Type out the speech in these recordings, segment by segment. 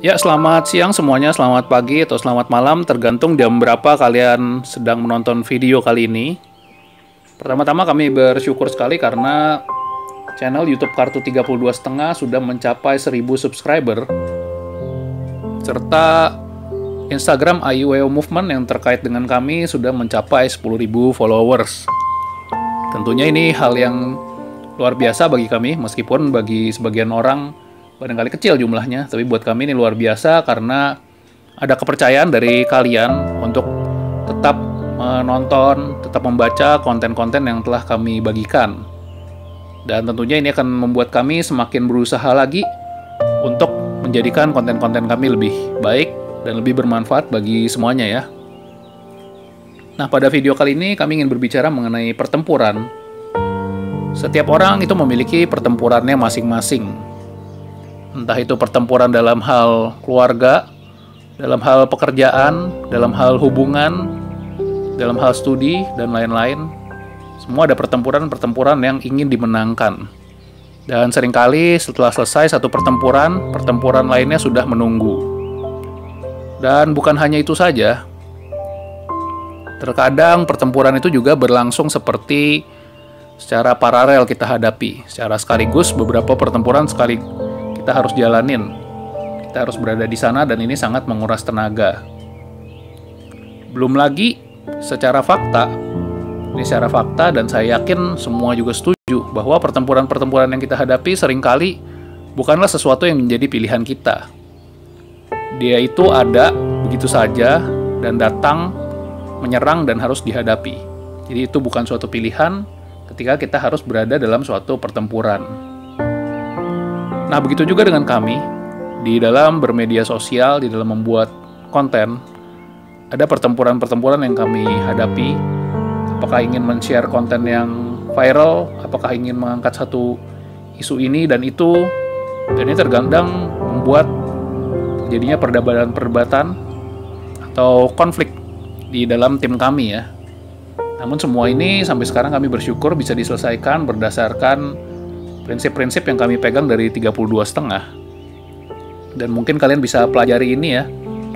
Ya, selamat siang semuanya, selamat pagi atau selamat malam, tergantung jam berapa kalian sedang menonton video kali ini. Pertama-tama kami bersyukur sekali karena channel YouTube Kartu 32,5 sudah mencapai 1000 subscriber. Serta Instagram IUEO Movement yang terkait dengan kami sudah mencapai 10.000 followers. Tentunya ini hal yang luar biasa bagi kami, meskipun bagi sebagian orang barangkali kecil jumlahnya, tapi buat kami ini luar biasa karena ada kepercayaan dari kalian untuk tetap menonton, tetap membaca konten-konten yang telah kami bagikan. Dan tentunya ini akan membuat kami semakin berusaha lagi untuk menjadikan konten-konten kami lebih baik dan lebih bermanfaat bagi semuanya ya. Nah, pada video kali ini kami ingin berbicara mengenai pertempuran. Setiap orang itu memiliki pertempurannya masing-masing. Entah itu pertempuran dalam hal keluarga, dalam hal pekerjaan, dalam hal hubungan, dalam hal studi, dan lain-lain. Semua ada pertempuran-pertempuran yang ingin dimenangkan. Dan seringkali setelah selesai satu pertempuran, pertempuran lainnya sudah menunggu. Dan bukan hanya itu saja. Terkadang pertempuran itu juga berlangsung seperti secara paralel kita hadapi. Secara sekaligus beberapa pertempuran kita harus jalanin. Kita harus berada di sana dan ini sangat menguras tenaga. Belum lagi secara fakta. Ini secara fakta dan saya yakin semua juga setuju bahwa pertempuran-pertempuran yang kita hadapi seringkali bukanlah sesuatu yang menjadi pilihan kita. Dia itu ada begitu saja dan datang, menyerang dan harus dihadapi. Jadi itu bukan suatu pilihan ketika kita harus berada dalam suatu pertempuran. Nah, begitu juga dengan kami, di dalam bermedia sosial, di dalam membuat konten, ada pertempuran-pertempuran yang kami hadapi. Apakah ingin men-share konten yang viral, apakah ingin mengangkat satu isu ini dan itu, dan ini terkadang membuat jadinya perdebatan-perdebatan atau konflik di dalam tim kami ya. Namun semua ini sampai sekarang kami bersyukur bisa diselesaikan berdasarkan prinsip-prinsip yang kami pegang dari 32,5. Dan mungkin kalian bisa pelajari ini ya,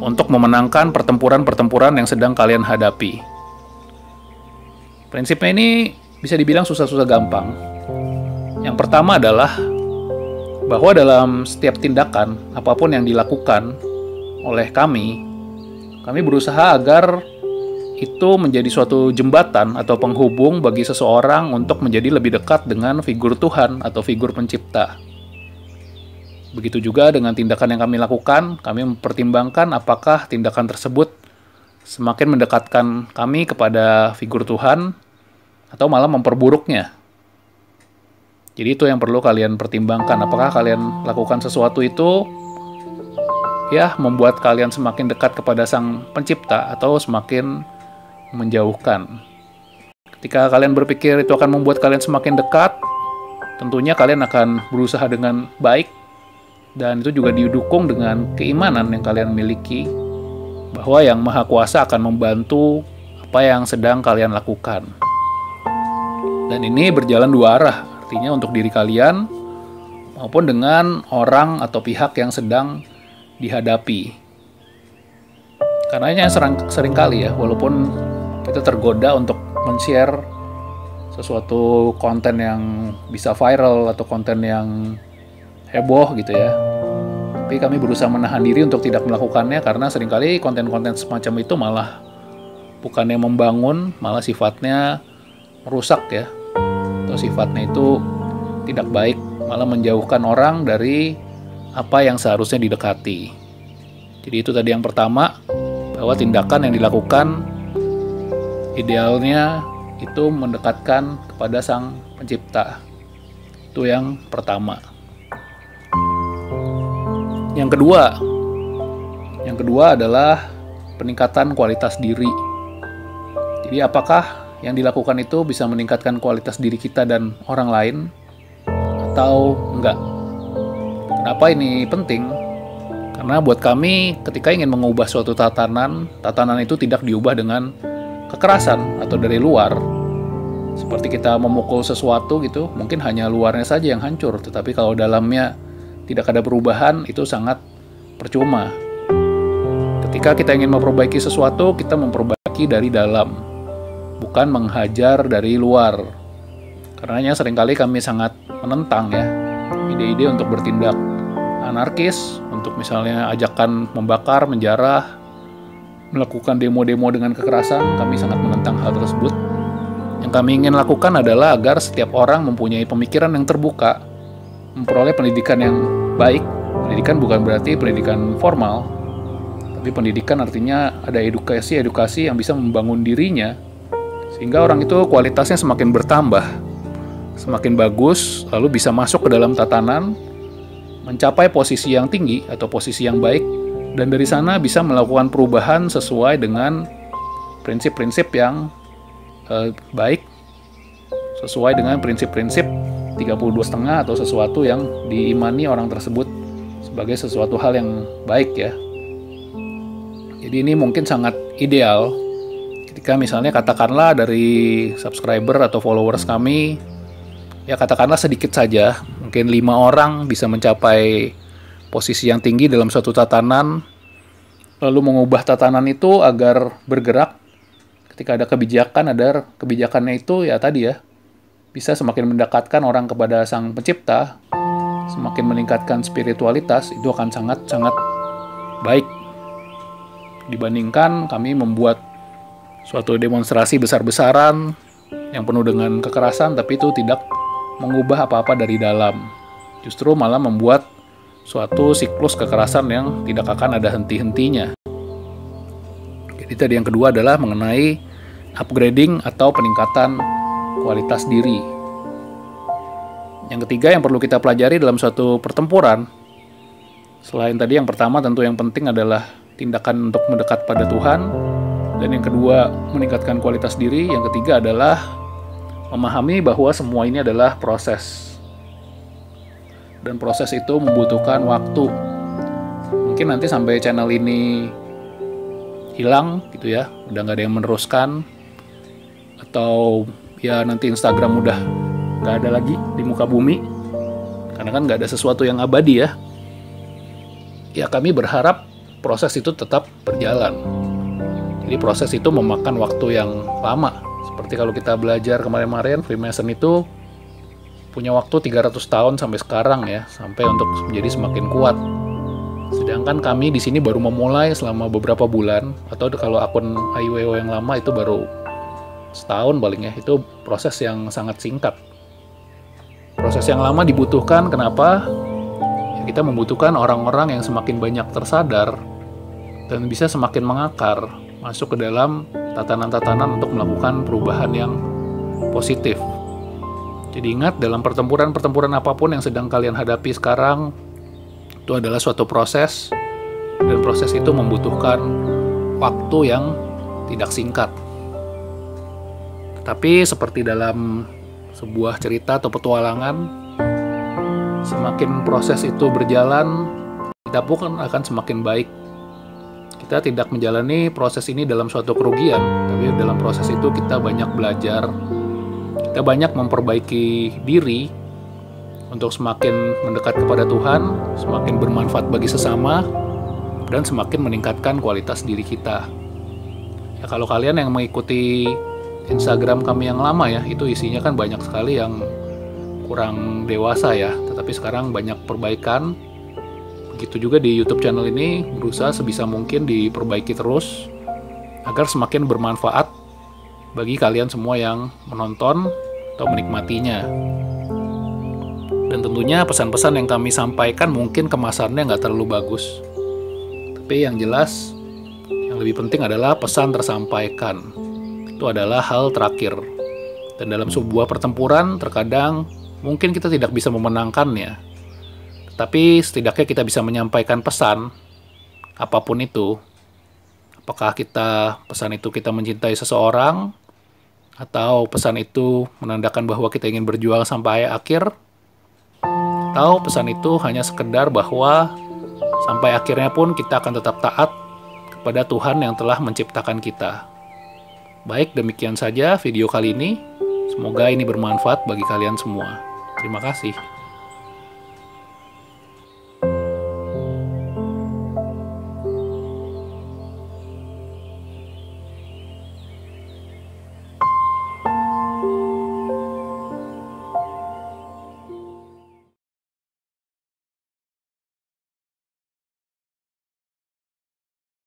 untuk memenangkan pertempuran-pertempuran yang sedang kalian hadapi. Prinsipnya ini bisa dibilang susah-susah gampang. Yang pertama adalah bahwa dalam setiap tindakan, apapun yang dilakukan oleh kami berusaha agar itu menjadi suatu jembatan atau penghubung bagi seseorang untuk menjadi lebih dekat dengan figur Tuhan atau figur pencipta. Begitu juga dengan tindakan yang kami lakukan, kami mempertimbangkan apakah tindakan tersebut semakin mendekatkan kami kepada figur Tuhan atau malah memperburuknya. Jadi itu yang perlu kalian pertimbangkan, apakah kalian lakukan sesuatu itu ya membuat kalian semakin dekat kepada Sang Pencipta atau semakin menjauhkan. Ketika kalian berpikir itu akan membuat kalian semakin dekat, tentunya kalian akan berusaha dengan baik dan itu juga didukung dengan keimanan yang kalian miliki bahwa Yang Maha Kuasa akan membantu apa yang sedang kalian lakukan. Dan ini berjalan dua arah, artinya untuk diri kalian maupun dengan orang atau pihak yang sedang dihadapi. Karena sering kali ya, walaupun kita tergoda untuk men-share sesuatu konten yang bisa viral atau konten yang heboh gitu ya. Tapi kami berusaha menahan diri untuk tidak melakukannya karena seringkali konten-konten semacam itu malah bukannya membangun, malah sifatnya merusak ya. Atau sifatnya itu tidak baik, malah menjauhkan orang dari apa yang seharusnya didekati. Jadi itu tadi yang pertama, bahwa tindakan yang dilakukan idealnya itu mendekatkan kepada Sang Pencipta. Itu yang pertama. Yang kedua adalah peningkatan kualitas diri. Jadi apakah yang dilakukan itu bisa meningkatkan kualitas diri kita dan orang lain atau enggak? Kenapa ini penting? Karena buat kami ketika ingin mengubah suatu tatanan itu tidak diubah dengan kekerasan atau dari luar. Seperti kita memukul sesuatu gitu, mungkin hanya luarnya saja yang hancur, tetapi kalau dalamnya tidak ada perubahan, itu sangat percuma. Ketika kita ingin memperbaiki sesuatu, kita memperbaiki dari dalam, bukan menghajar dari luar. Karenanya seringkali kami sangat menentang ya ide-ide untuk bertindak anarkis, untuk misalnya ajakan membakar, menjarah, melakukan demo-demo dengan kekerasan. Kami sangat menentang hal tersebut. Yang kami ingin lakukan adalah agar setiap orang mempunyai pemikiran yang terbuka, memperoleh pendidikan yang baik. Pendidikan bukan berarti pendidikan formal, tapi pendidikan artinya ada edukasi yang bisa membangun dirinya, sehingga orang itu kualitasnya semakin bertambah, semakin bagus, lalu bisa masuk ke dalam tatanan, mencapai posisi yang tinggi atau posisi yang baik, dan dari sana bisa melakukan perubahan sesuai dengan prinsip-prinsip yang baik, sesuai dengan prinsip-prinsip 32,5 atau sesuatu yang diimani orang tersebut sebagai sesuatu hal yang baik ya. Jadi ini mungkin sangat ideal ketika misalnya katakanlah dari subscriber atau followers kami, ya katakanlah sedikit saja, mungkin 5 orang bisa mencapai posisi yang tinggi dalam suatu tatanan, lalu mengubah tatanan itu agar bergerak. Ketika ada kebijakannya itu ya tadi ya, bisa semakin mendekatkan orang kepada Sang Pencipta, semakin meningkatkan spiritualitas, itu akan sangat-sangat baik dibandingkan kami membuat suatu demonstrasi besar-besaran yang penuh dengan kekerasan, tapi itu tidak mengubah apa-apa dari dalam. Justru malah membuat suatu siklus kekerasan yang tidak akan ada henti-hentinya. Jadi tadi yang kedua adalah mengenai upgrading atau peningkatan kualitas diri. Yang ketiga yang perlu kita pelajari dalam suatu pertempuran, selain tadi yang pertama tentu yang penting adalah tindakan untuk mendekat pada Tuhan, dan yang kedua meningkatkan kualitas diri, yang ketiga adalah memahami bahwa semua ini adalah proses, dan proses itu membutuhkan waktu. Mungkin nanti sampai channel ini hilang gitu ya, udah nggak ada yang meneruskan, atau ya nanti Instagram udah nggak ada lagi di muka bumi, karena kan nggak ada sesuatu yang abadi ya. Ya kami berharap proses itu tetap berjalan. Jadi proses itu memakan waktu yang lama. Seperti kalau kita belajar kemarin-kemarin, Freemason itu punya waktu 300 tahun sampai sekarang ya, sampai untuk menjadi semakin kuat. Sedangkan kami di sini baru memulai selama beberapa bulan, atau kalau akun IWO yang lama itu baru setahun paling ya. Itu proses yang sangat singkat. Proses yang lama dibutuhkan, kenapa? Ya, kita membutuhkan orang-orang yang semakin banyak tersadar dan bisa semakin mengakar, masuk ke dalam tatanan-tatanan untuk melakukan perubahan yang positif. Jadi ingat, dalam pertempuran-pertempuran apapun yang sedang kalian hadapi sekarang, itu adalah suatu proses, dan proses itu membutuhkan waktu yang tidak singkat. Tapi seperti dalam sebuah cerita atau petualangan, semakin proses itu berjalan, kita pun akan semakin baik. Kita tidak menjalani proses ini dalam suatu kerugian, tapi dalam proses itu kita banyak belajar, kita banyak memperbaiki diri untuk semakin mendekat kepada Tuhan, semakin bermanfaat bagi sesama, dan semakin meningkatkan kualitas diri kita. Ya, kalau kalian yang mengikuti Instagram kami yang lama ya, itu isinya kan banyak sekali yang kurang dewasa ya, tetapi sekarang banyak perbaikan. Begitu juga di YouTube channel ini, berusaha sebisa mungkin diperbaiki terus agar semakin bermanfaat bagi kalian semua yang menonton atau menikmatinya. Dan tentunya pesan-pesan yang kami sampaikan mungkin kemasannya nggak terlalu bagus, tapi yang jelas yang lebih penting adalah pesan tersampaikan. Itu adalah hal terakhir. Dan dalam sebuah pertempuran terkadang mungkin kita tidak bisa memenangkannya, tapi setidaknya kita bisa menyampaikan pesan apapun itu. Apakah pesan itu kita mencintai seseorang, atau pesan itu menandakan bahwa kita ingin berjuang sampai akhir, atau pesan itu hanya sekedar bahwa sampai akhirnya pun kita akan tetap taat kepada Tuhan yang telah menciptakan kita. Baik, demikian saja video kali ini. Semoga ini bermanfaat bagi kalian semua. Terima kasih.